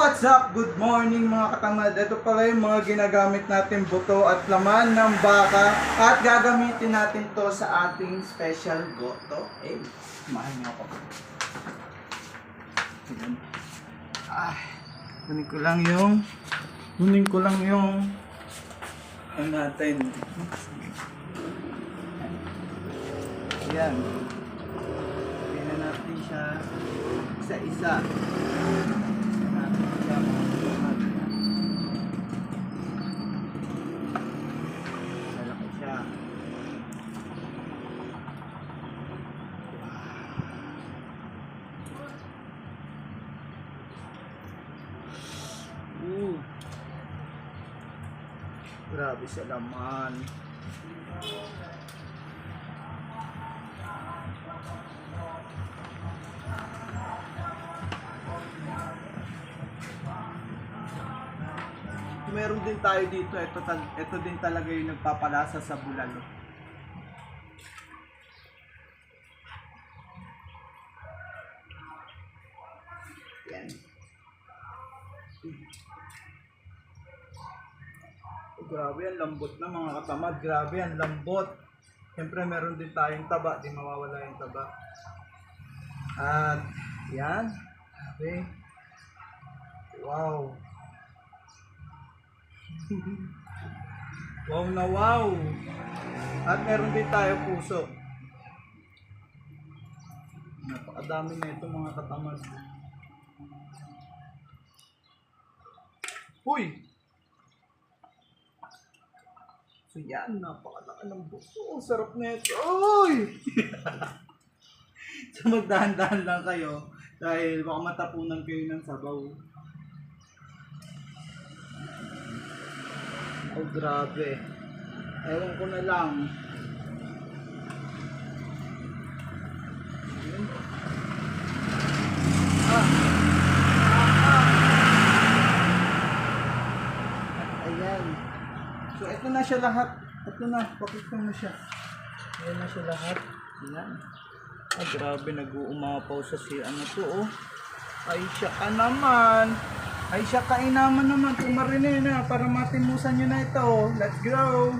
What's up? Good morning mga katamad. Ito pala yung mga ginagamit natin buto at laman ng baka at gagamitin natin to sa ating special goto. Samahan niyo ako. Kunin ko lang yung ano natin. Ayan. Pili na natin siya isa-isa. Malaki siya. Grabe sa laman. Meron din tayo dito, ito din talaga yung nagpapalasa sa bulalo. Yan. Grabe, ang lambot na mga katamad. Grabe, ang lambot. Siyempre meron din tayong taba, di mawawala yung taba. At yan. Grabe. Wow. Wow na wow. At meron din tayo puso. Napakadami na ito mga katamad. Huy! So yan, napakalaki ng buso. Sarap na ito. Uy! So magdahan-dahan lang kayo dahil baka matapunan kayo ng sabaw. Oh, grabe. Ewan ko na lang. Ayan. So, ito na siya lahat. Ito na. Pakita na siya. Ayan na siya lahat. Ayan. Grabe. Nag-uumapaw sa ano to, oh. Ay, siya ka naman. Ay, siya kainaman naman. Tumarinin na para matimusan nyo na ito. Let's go!